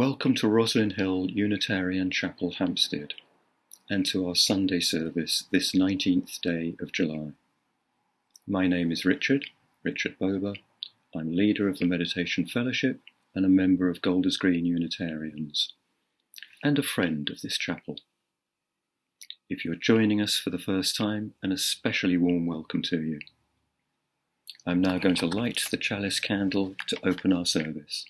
Welcome to Rosslyn Hill Unitarian Chapel, Hampstead, and to our Sunday service this 19th day of July. My name is Richard Bober. I'm leader of the Meditation Fellowship and a member of Golders Green Unitarians, and a friend of this chapel. If you're joining us for the first time, an especially warm welcome to you. I'm now going to light the chalice candle to open our service.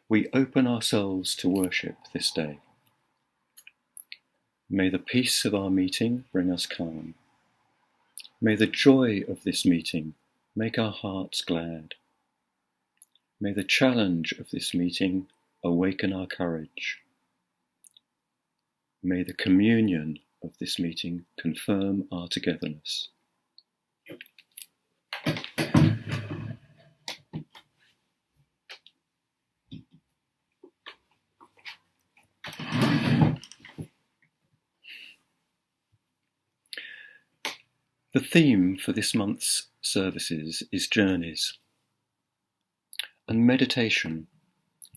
We open ourselves to worship this day. May the peace of our meeting bring us calm. May the joy of this meeting make our hearts glad. May the challenge of this meeting awaken our courage. May the communion of this meeting confirm our togetherness. The theme for this month's services is journeys, and meditation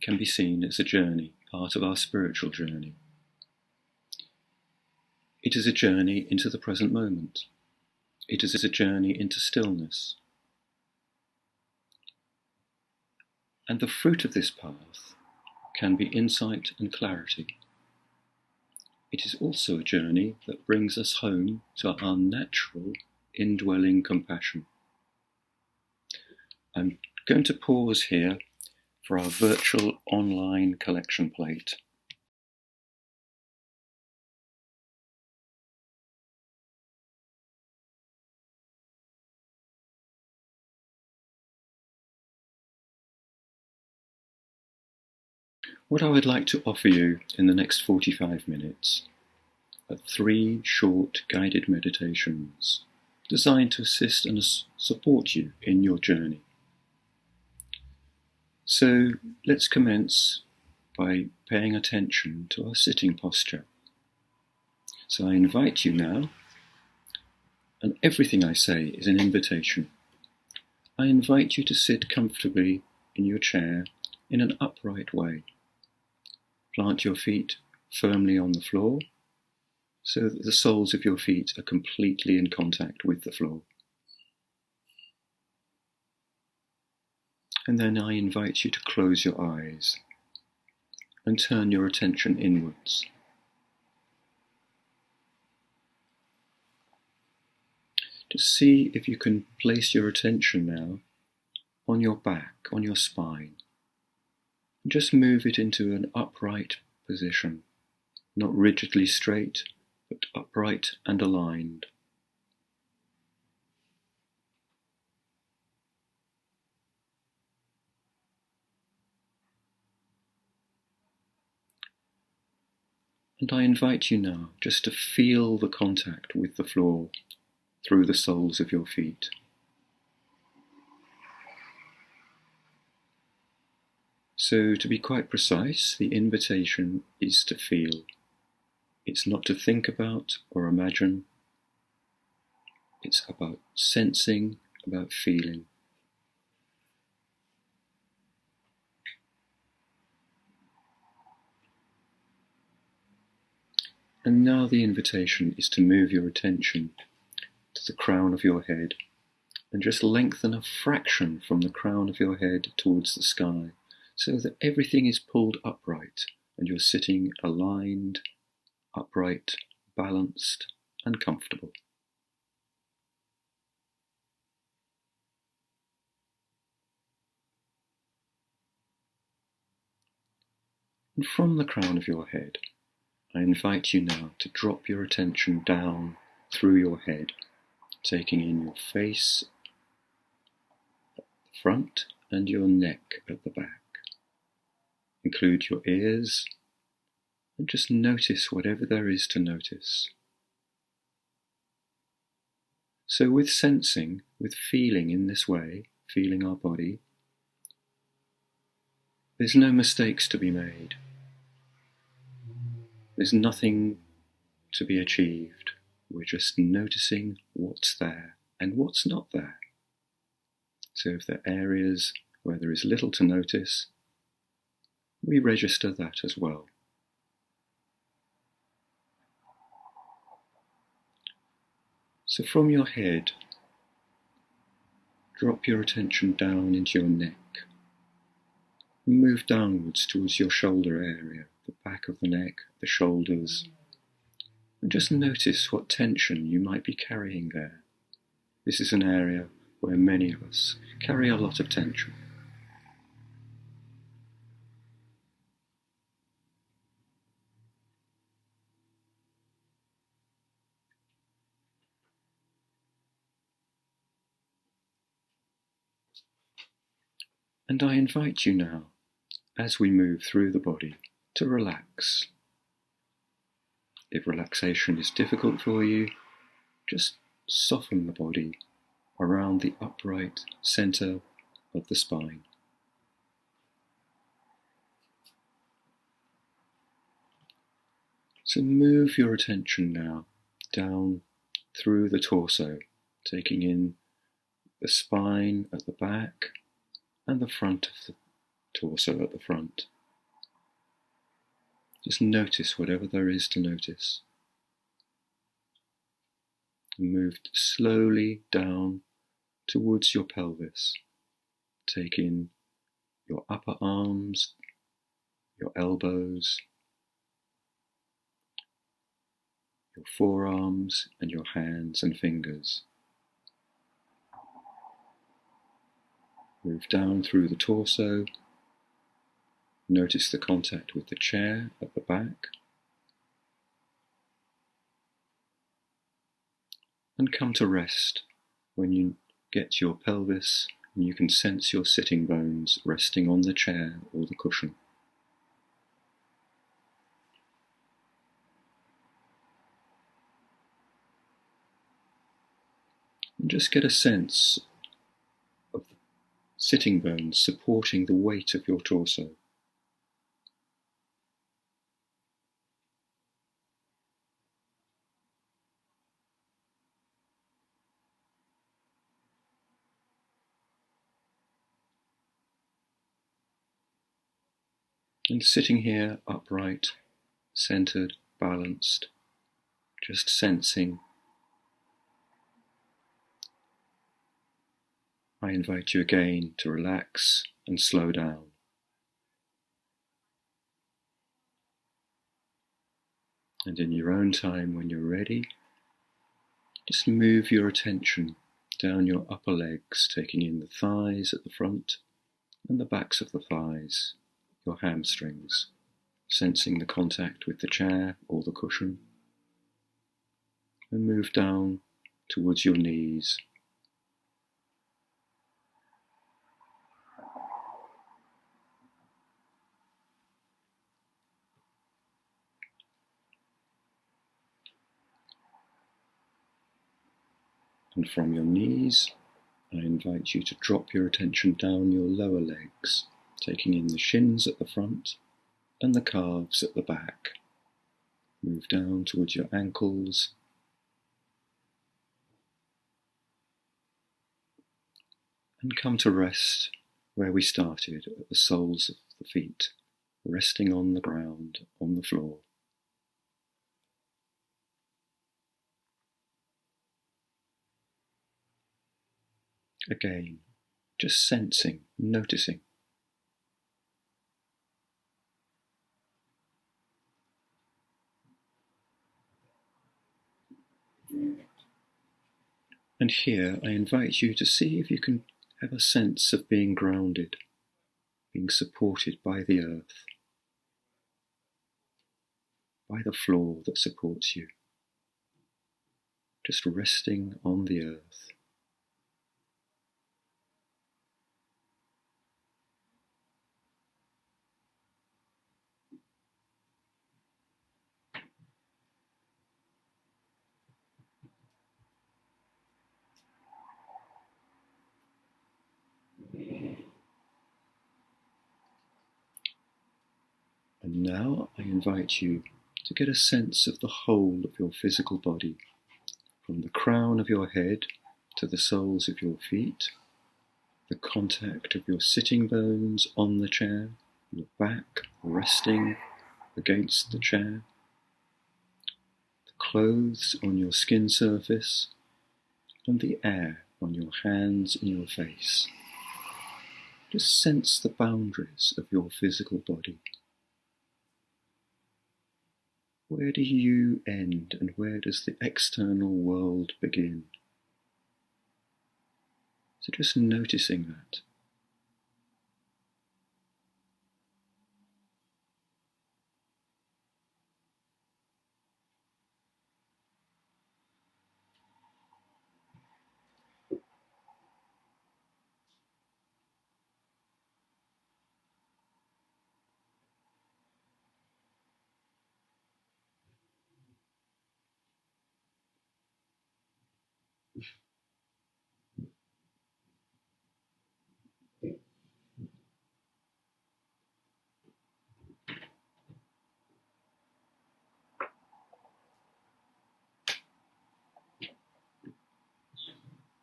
can be seen as a journey, part of our spiritual journey. It is a journey into the present moment. It is a journey into stillness. And the fruit of this path can be insight and clarity. It is also a journey that brings us home to our natural indwelling compassion. I'm going to pause here for our virtual online collection plate. What I would like to offer you in the next 45 minutes are 3 short guided meditations designed to assist and support you in your journey. So let's commence by paying attention to our sitting posture. So I invite you now, and everything I say is an invitation. I invite you to sit comfortably in your chair in an upright way. Plant your feet firmly on the floor so that the soles of your feet are completely in contact with the floor. And then I invite you to close your eyes and turn your attention inwards. To see if you can place your attention now on your back, on your spine. And just move it into an upright position, not rigidly straight, but upright and aligned. And I invite you now just to feel the contact with the floor through the soles of your feet. So to be quite precise, the invitation is to feel. It's not to think about or imagine. It's about sensing, about feeling. And now the invitation is to move your attention to the crown of your head and just lengthen a fraction from the crown of your head towards the sky so that everything is pulled upright and you're sitting aligned, upright, balanced, and comfortable. And from the crown of your head, I invite you now to drop your attention down through your head, taking in your face at the front and your neck at the back. Include your ears and just notice whatever there is to notice. So with sensing, with feeling in this way, feeling our body, there's no mistakes to be made. There's nothing to be achieved. we're just noticing what's there and what's not there. So if there are areas where there is little to notice, we register that as well. So from your head, drop your attention down into your neck. Move downwards towards your shoulder area, the back of the neck, the shoulders, and just notice what tension you might be carrying there. This is an area where many of us carry a lot of tension. And I invite you now, as we move through the body, to relax. If relaxation is difficult for you, just soften the body around the upright center of the spine. So move your attention now down through the torso, taking in the spine at the back and the front of the torso at the front. Just notice whatever there is to notice. Move slowly down towards your pelvis. Take in your upper arms, your elbows, your forearms and your hands and fingers. Move down through the torso. Notice the contact with the chair at the back. And come to rest when you get your pelvis and you can sense your sitting bones resting on the chair or the cushion. And just get a sense of the sitting bones supporting the weight of your torso. And sitting here upright, centered, balanced, just sensing. I invite you again to relax and slow down. And in your own time, when you're ready, just move your attention down your upper legs, taking in the thighs at the front and the backs of the thighs, your hamstrings, sensing the contact with the chair or the cushion, and move down towards your knees. And from your knees, I invite you to drop your attention down your lower legs, taking in the shins at the front and the calves at the back. Move down towards your ankles. And come to rest where we started, at the soles of the feet, resting on the ground, on the floor. Again, just sensing, noticing. And here I invite you to see if you can have a sense of being grounded, being supported by the earth, by the floor that supports you, just resting on the earth. And now I invite you to get a sense of the whole of your physical body, from the crown of your head to the soles of your feet, the contact of your sitting bones on the chair, your back resting against the chair, the clothes on your skin surface, and the air on your hands and your face. Just sense the boundaries of your physical body. Where do you end and where does the external world begin? So just noticing that.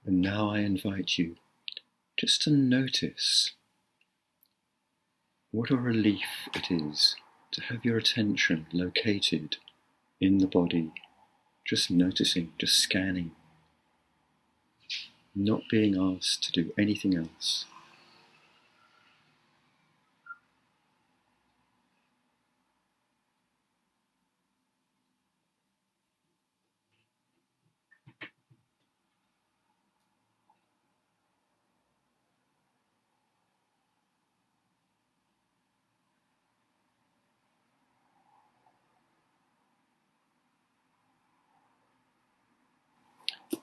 And now I invite you just to notice what a relief it is to have your attention located in the body, just noticing, just scanning, not being asked to do anything else.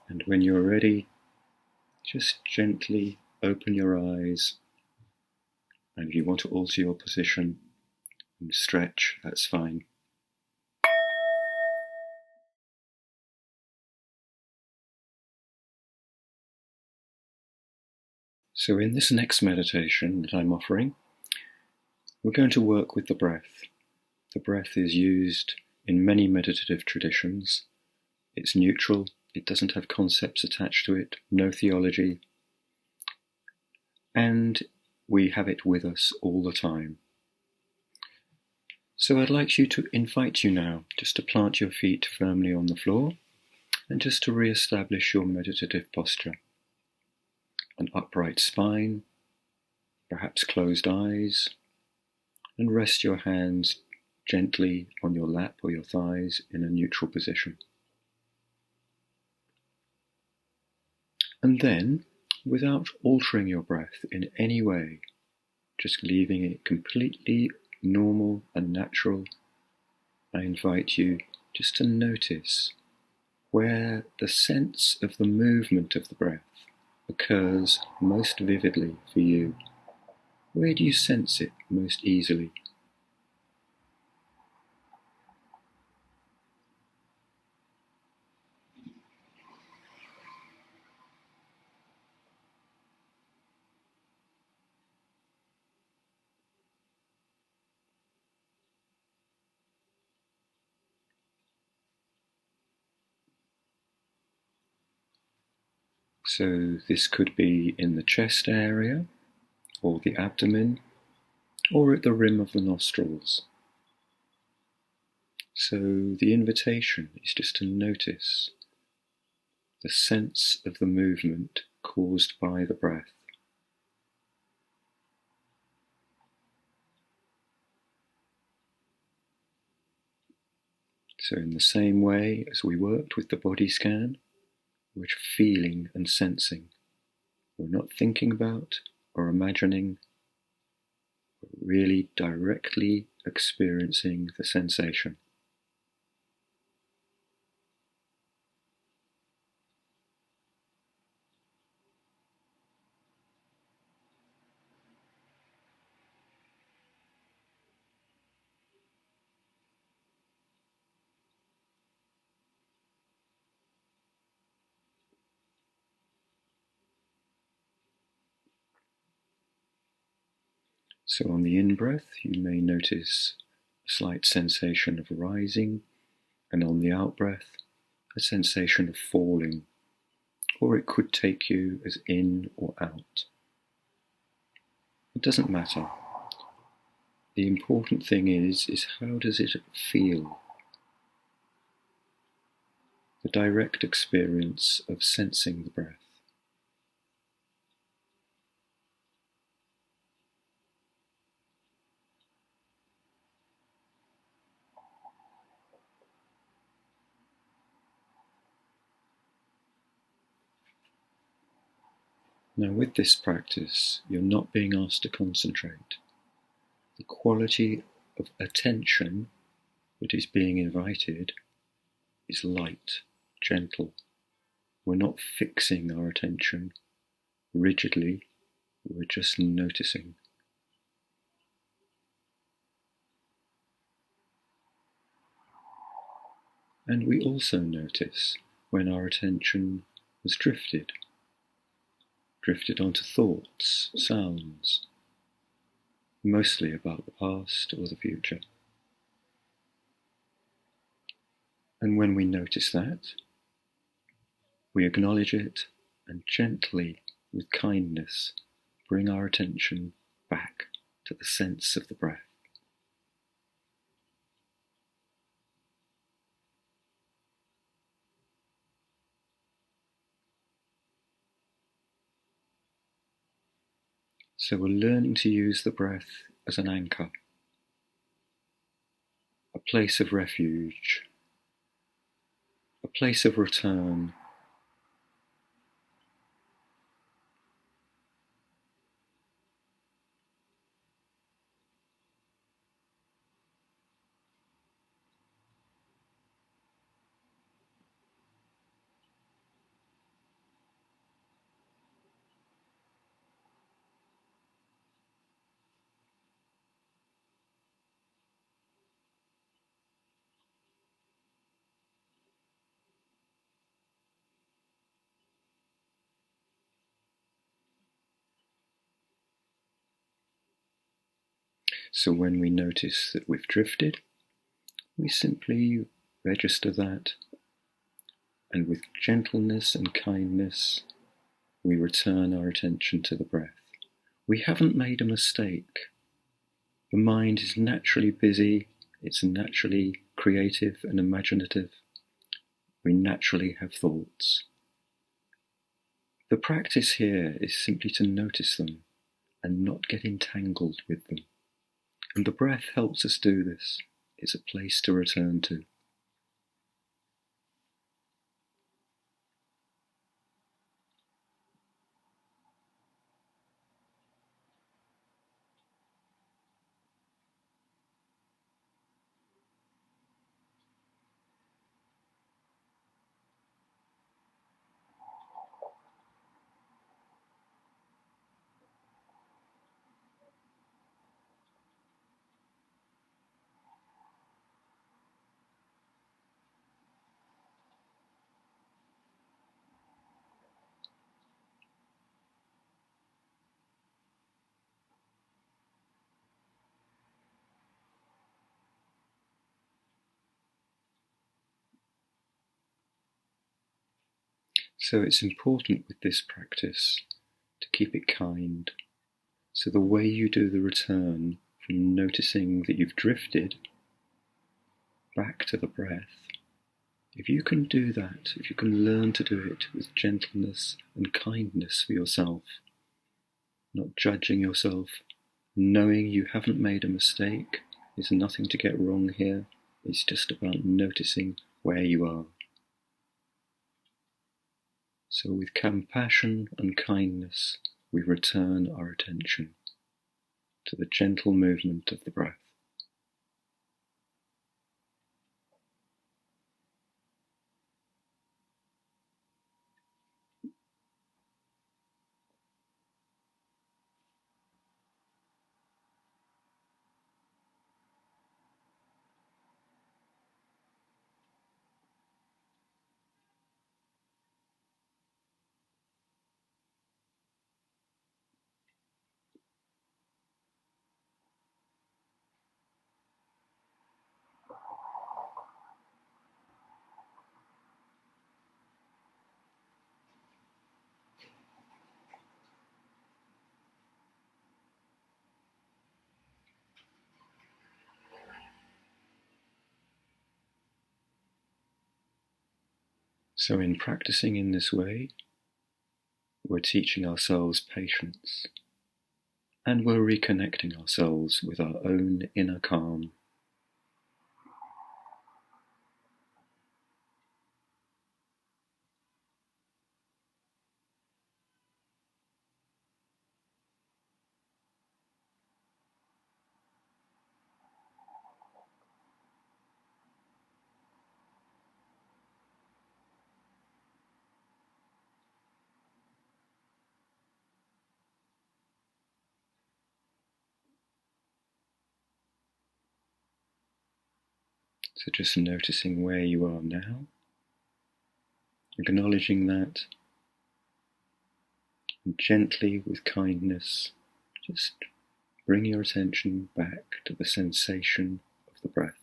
And when you're ready, just gently open your eyes. And if you want to alter your position and stretch, that's fine. So in this next meditation that I'm offering, we're going to work with the breath. The breath is used in many meditative traditions. It's neutral, it doesn't have concepts attached to it, no theology, and we have it with us all the time. So I'd like to invite you now just to plant your feet firmly on the floor and just to re-establish your meditative posture. An upright spine, perhaps closed eyes, and rest your hands gently on your lap or your thighs in a neutral position. And then, without altering your breath in any way, just leaving it completely normal and natural, I invite you just to notice where the sense of the movement of the breath occurs most vividly for you. Where do you sense it most easily? So this could be in the chest area, or the abdomen, or at the rim of the nostrils. So the invitation is just to notice the sense of the movement caused by the breath. So in the same way as we worked with the body scan, we're feeling and sensing. We're not thinking about or imagining, we're really directly experiencing the sensation. So on the in-breath, you may notice a slight sensation of rising, and on the out-breath, a sensation of falling, or it could take you as in or out. It doesn't matter. The important thing is how does it feel? The direct experience of sensing the breath. Now with this practice, you're not being asked to concentrate. The quality of attention that is being invited is light, gentle. We're not fixing our attention rigidly, we're just noticing. And we also notice when our attention has drifted onto thoughts, sounds, mostly about the past or the future. And when we notice that, we acknowledge it and gently, with kindness, bring our attention back to the sense of the breath. So we're learning to use the breath as an anchor, a place of refuge, a place of return. So when we notice that we've drifted, we simply register that, and with gentleness and kindness, we return our attention to the breath. We haven't made a mistake. The mind is naturally busy, it's naturally creative and imaginative. We naturally have thoughts. The practice here is simply to notice them and not get entangled with them. And the breath helps us do this. It's a place to return to. So it's important with this practice to keep it kind. So the way you do the return from noticing that you've drifted back to the breath, if you can do that, if you can learn to do it with gentleness and kindness for yourself, not judging yourself, knowing you haven't made a mistake, there's nothing to get wrong here, it's just about noticing where you are. So with compassion and kindness, we return our attention to the gentle movement of the breath. So in practicing in this way, we're teaching ourselves patience, and we're reconnecting ourselves with our own inner calm. So just noticing where you are now, acknowledging that, and gently, with kindness, just bring your attention back to the sensation of the breath.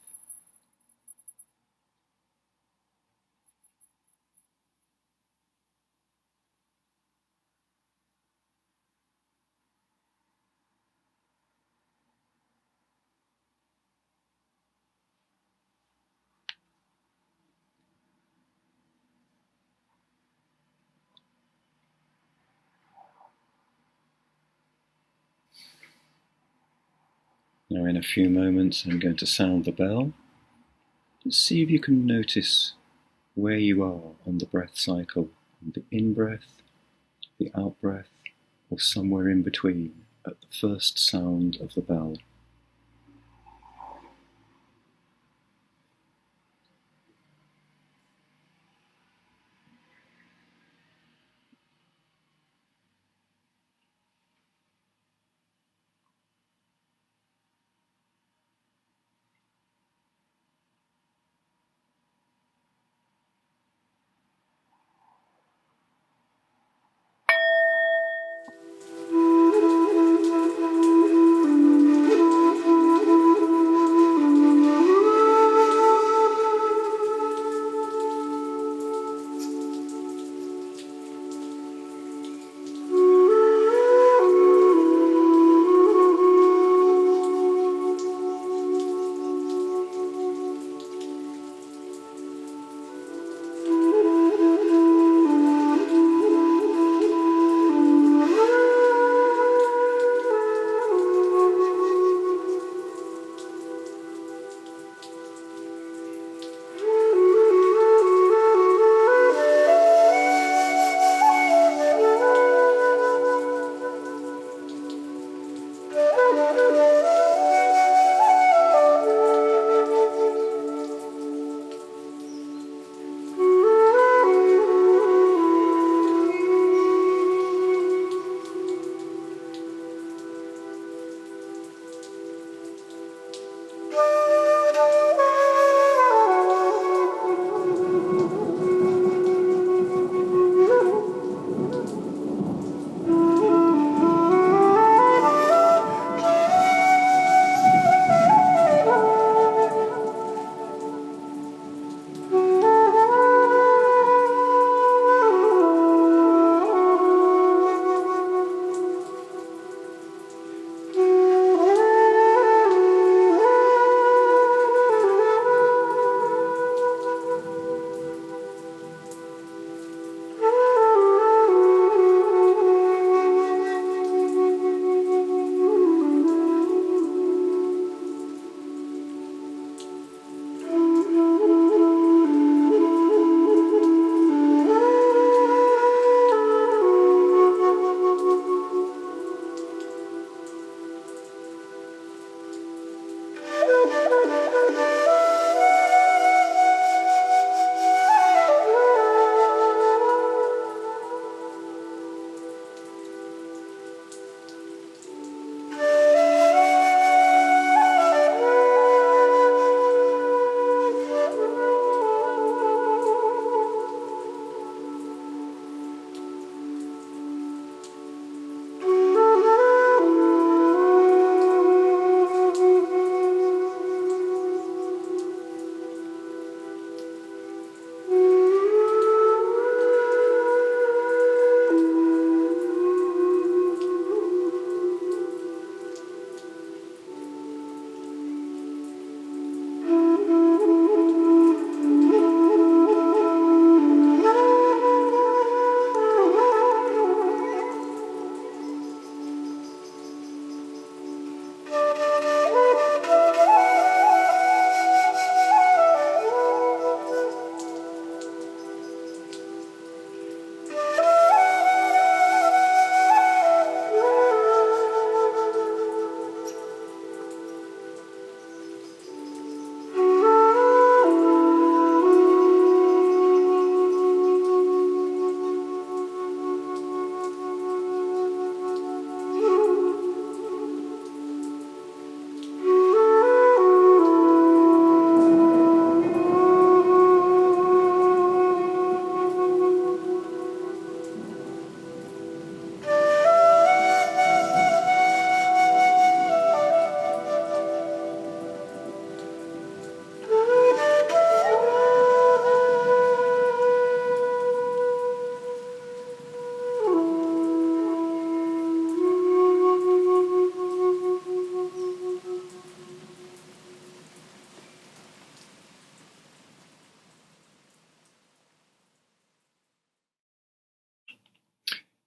Now in a few moments I'm going to sound the bell. Just see if you can notice where you are on the breath cycle, the in-breath, the out-breath, or somewhere in between at the first sound of the bell.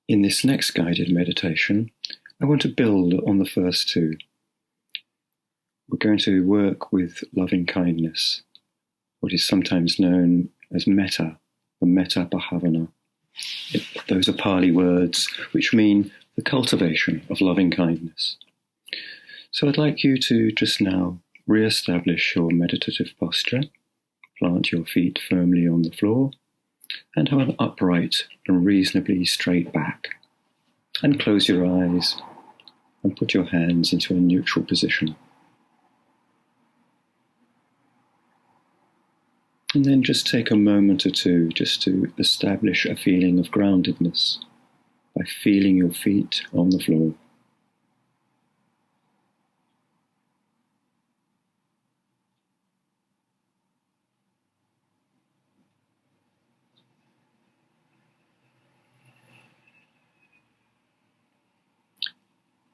In this next guided meditation, I want to build on the first two. We're going to work with loving kindness, what is sometimes known as metta, or metta bhavana. Those are Pali words which mean the cultivation of loving kindness. So I'd like you to just now re-establish your meditative posture, plant your feet firmly on the floor, and have an upright and reasonably straight back. And close your eyes and put your hands into a neutral position. And then just take a moment or two just to establish a feeling of groundedness by feeling your feet on the floor.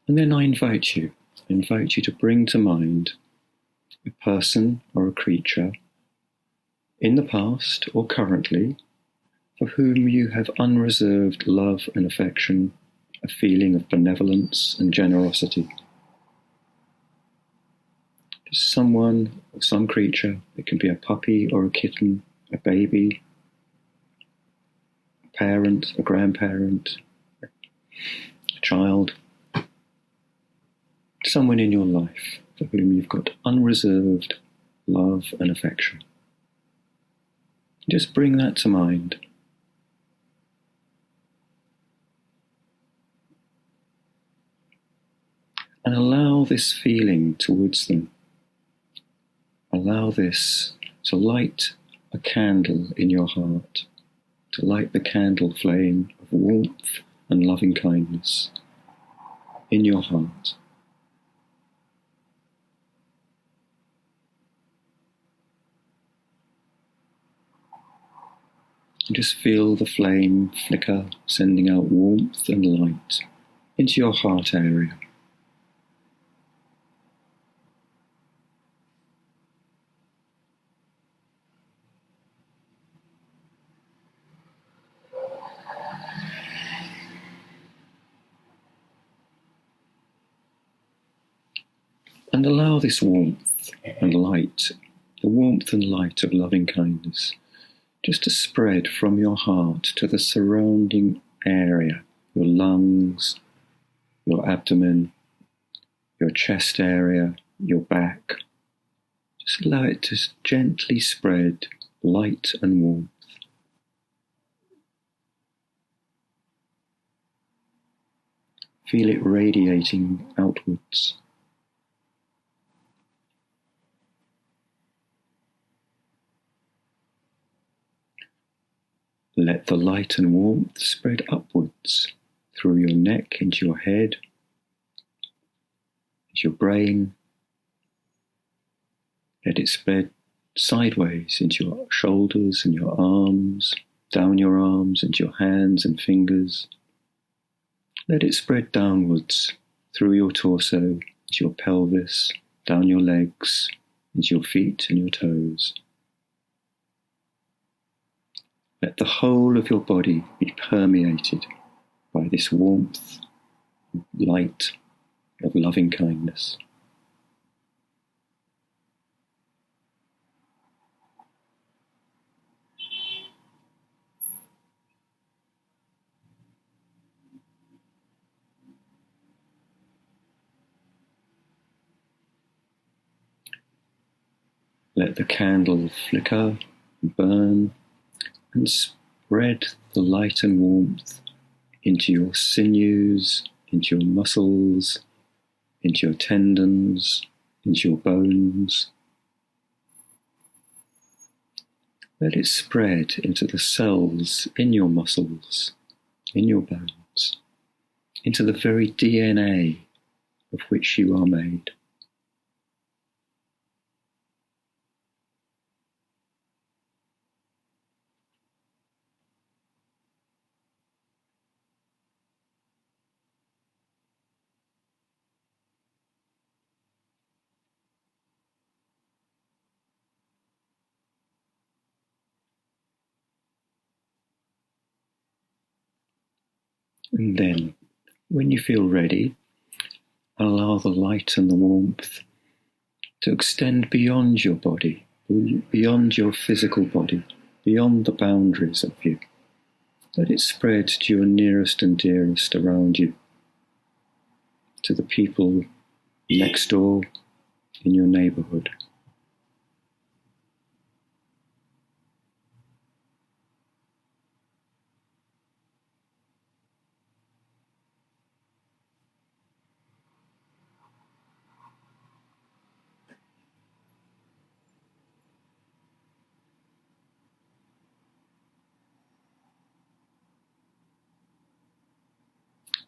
And then I invite you to bring to mind a person or a creature in the past or currently for whom you have unreserved love and affection, a feeling of benevolence and generosity. Just someone or some creature, it can be a puppy or a kitten, a baby, a parent, a grandparent, a child, someone in your life for whom you've got unreserved love and affection. Just bring that to mind. And allow this feeling towards them. Allow this to light a candle in your heart, to light the candle flame of warmth and loving kindness in your heart. And just feel the flame flicker, sending out warmth and light into your heart area. And allow this warmth and light, the warmth and light of loving kindness, just to spread from your heart to the surrounding area, your lungs, your abdomen, your chest area, your back. Just allow it to gently spread light and warmth. Feel it radiating outwards. Let the light and warmth spread upwards through your neck into your head, into your brain. Let it spread sideways into your shoulders and your arms, down your arms into your hands and fingers. Let it spread downwards through your torso, into your pelvis, down your legs, into your feet and your toes. Let the whole of your body be permeated by this warmth, light of loving kindness. Let the candle flicker, burn, and spread the light and warmth into your sinews, into your muscles, into your tendons, into your bones. Let it spread into the cells in your muscles, in your bones, into the very DNA of which you are made. And then, when you feel ready, allow the light and the warmth to extend beyond your body, beyond your physical body, beyond the boundaries of you. Let it spread to your nearest and dearest around you, to the people next door, in your neighborhood.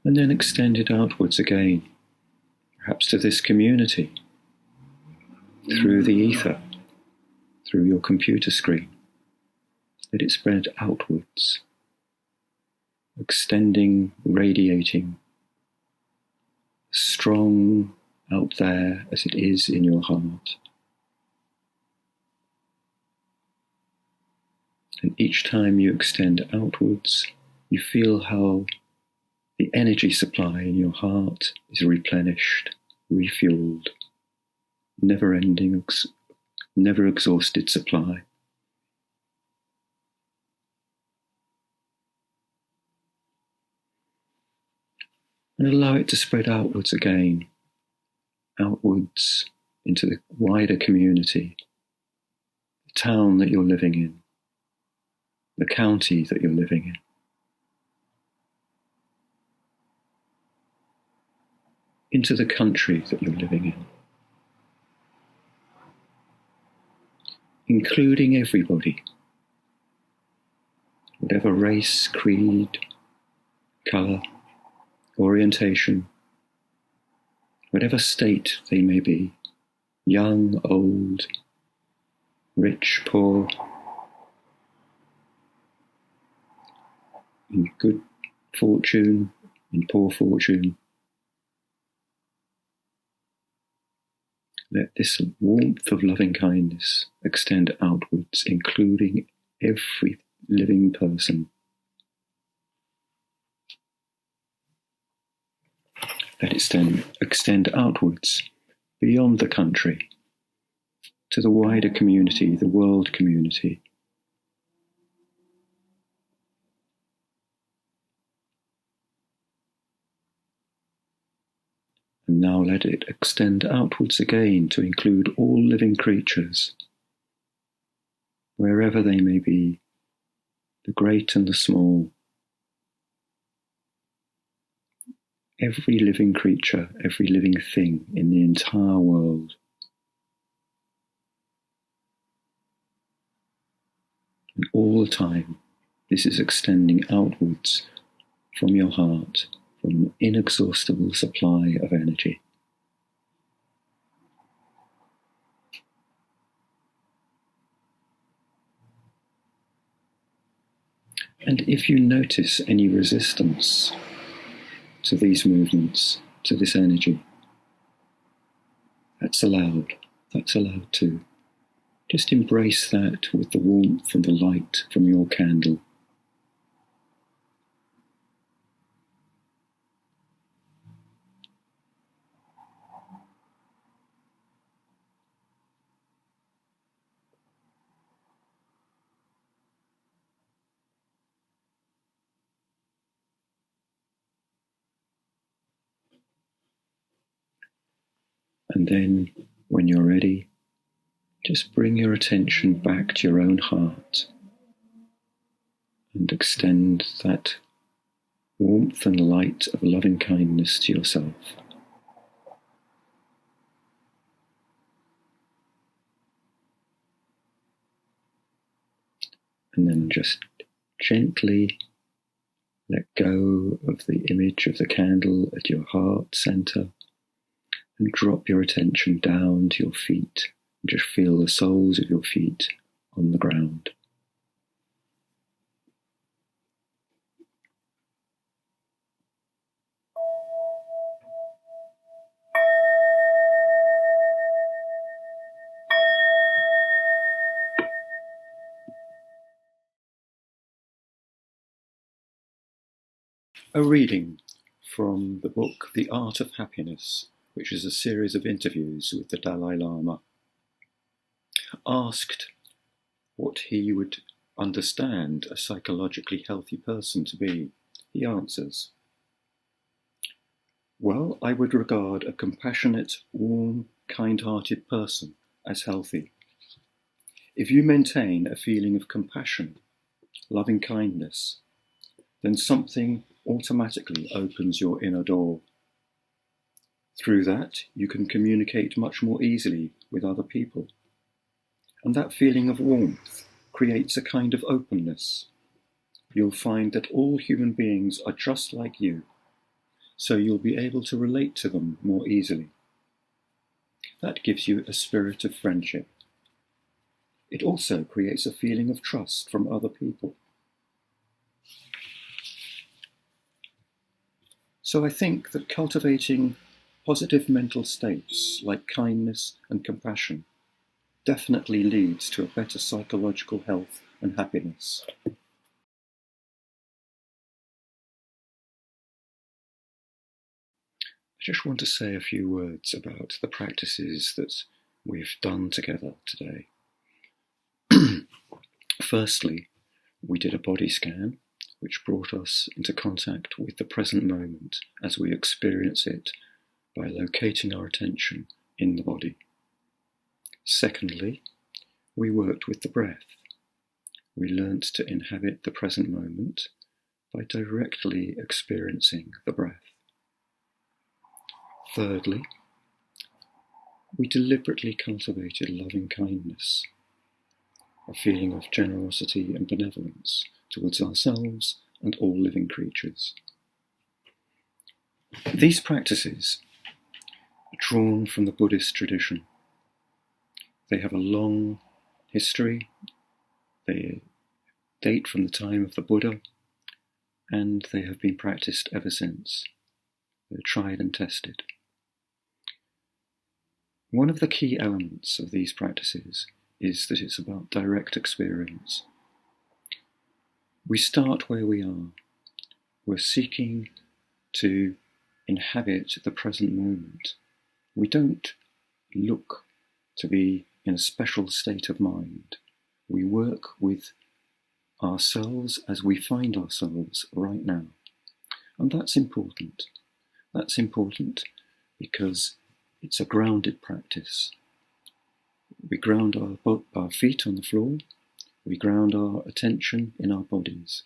And then extend it outwards again, perhaps to this community, through the ether, through your computer screen. Let it spread outwards, extending, radiating, strong out there as it is in your heart. And each time you extend outwards, you feel how the energy supply in your heart is replenished, refueled, never-ending, never exhausted supply. And allow it to spread outwards again, outwards into the wider community, the town that you're living in, the county that you're living in. Into the country that you're living in, including everybody, whatever race, creed, colour, orientation, whatever state they may be, young, old, rich, poor, in good fortune, in poor fortune. Let this warmth of loving kindness extend outwards, including every living person. Let it extend outwards, beyond the country, to the wider community, the world community. And now let it extend outwards again to include all living creatures, wherever they may be, the great and the small. Every living creature, every living thing in the entire world. And all the time, this is extending outwards from your heart, from an inexhaustible supply of energy. And if you notice any resistance to these movements, to this energy, that's allowed too. Just embrace that with the warmth and the light from your candle. And then, when you're ready, just bring your attention back to your own heart and extend that warmth and light of loving kindness to yourself. And then just gently let go of the image of the candle at your heart center and drop your attention down to your feet. And just feel the soles of your feet on the ground. A reading from the book The Art of Happiness, which is a series of interviews with the Dalai Lama. Asked what he would understand a psychologically healthy person to be, he answers, "Well, I would regard a compassionate, warm, kind-hearted person as healthy. If you maintain a feeling of compassion, loving kindness, then something automatically opens your inner door. Through that, you can communicate much more easily with other people. And that feeling of warmth creates a kind of openness. You'll find that all human beings are just like you, so you'll be able to relate to them more easily. That gives you a spirit of friendship. It also creates a feeling of trust from other people. So I think that cultivating positive mental states like kindness and compassion definitely leads to a better psychological health and happiness." I just want to say a few words about the practices that we've done together today. Firstly, we did a body scan, which brought us into contact with the present moment as we experience it by locating our attention in the body. Secondly, we worked with the breath. We learnt to inhabit the present moment by directly experiencing the breath. Thirdly, we deliberately cultivated loving kindness, a feeling of generosity and benevolence towards ourselves and all living creatures. These practices are drawn from the Buddhist tradition. They have a long history. They date from the time of the Buddha, and they have been practiced ever since. They're tried and tested. One of the key elements of these practices is that it's about direct experience. We start where we are. We're seeking to inhabit the present moment. We don't look to be in a special state of mind. We work with ourselves as we find ourselves right now. And that's important. That's important because it's a grounded practice. We ground our feet on the floor. We ground our attention in our bodies.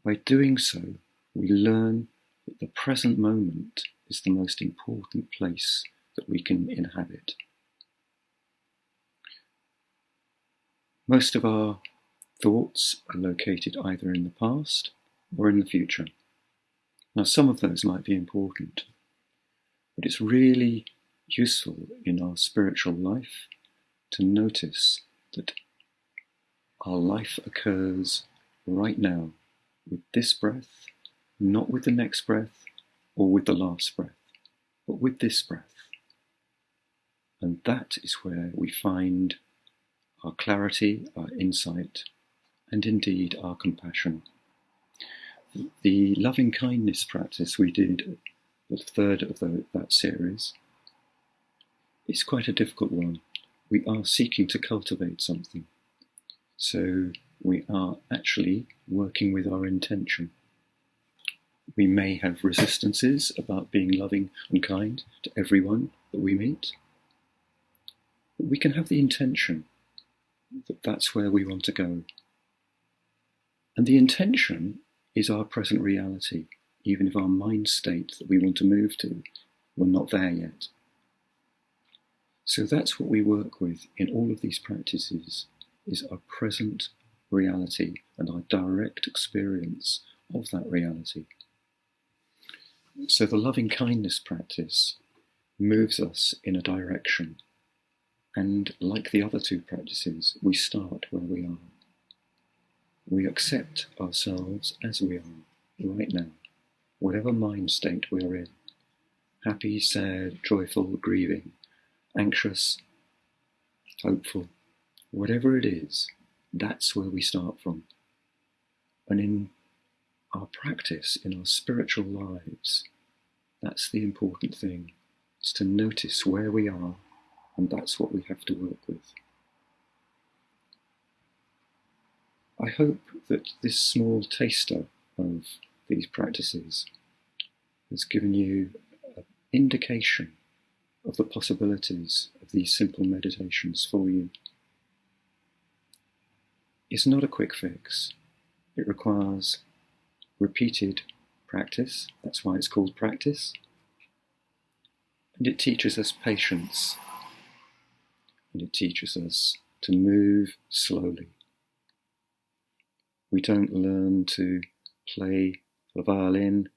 By doing so, we learn that the present moment is the most important place that we can inhabit. Most of our thoughts are located either in the past or in the future. Now, some of those might be important, but it's really useful in our spiritual life to notice that our life occurs right now with this breath, not with the next breath or with the last breath, but with this breath. And that is where we find our clarity, our insight, and indeed our compassion. The loving kindness practice we did, the third of that series, is quite a difficult one. We are seeking to cultivate something. So we are actually working with our intention. We may have resistances about being loving and kind to everyone that we meet, but we can have the intention that that's where we want to go. And the intention is our present reality, even if our mind state that we want to move to, we're not there yet. So that's what we work with in all of these practices, is our present reality and our direct experience of that reality. So the loving kindness practice moves us in a direction, and like the other two practices, we start where we are. We accept ourselves as we are right now, whatever mind state we're in, happy, sad, joyful, grieving, anxious, hopeful, whatever it is, that's where we start from. And in our practice in our spiritual lives, that's the important thing, is to notice where we are, and that's what we have to work with. I hope that this small taster of these practices has given you an indication of the possibilities of these simple meditations for you. It's not a quick fix. It requires repeated practice. That's why it's called practice. And it teaches us patience. And it teaches us to move slowly. We don't learn to play the violin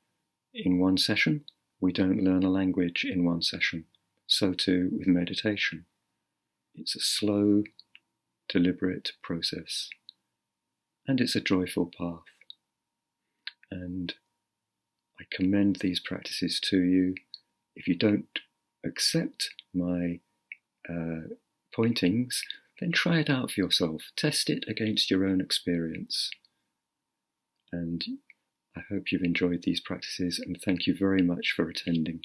in one session. We don't learn a language in one session. So too with meditation. It's a slow, deliberate process. And it's a joyful path. And I commend these practices to you. If you don't accept my pointings, then try it out for yourself. Test it against your own experience. And I hope you've enjoyed these practices, and thank you very much for attending.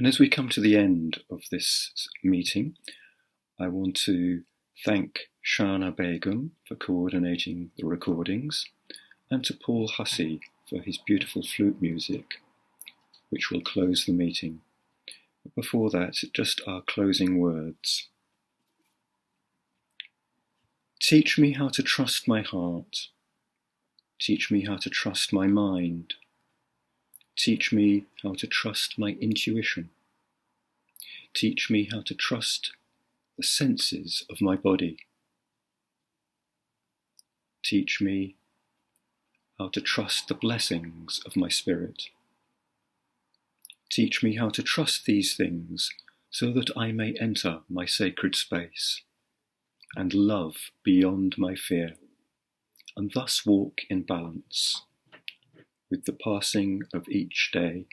And as we come to the end of this meeting, I want to thank Shana Begum for coordinating the recordings, and to Paul Hussey for his beautiful flute music, which will close the meeting. But before that, just our closing words. Teach me how to trust my heart. Teach me how to trust my mind. Teach me how to trust my intuition. Teach me how to trust the senses of my body. Teach me how to trust the blessings of my spirit. Teach me how to trust these things so that I may enter my sacred space and love beyond my fear, and thus walk in balance with the passing of each day.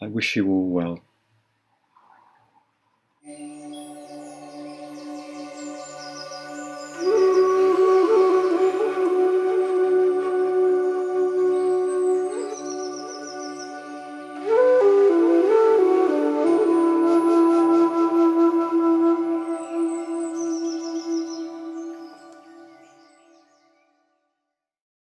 I wish you all well.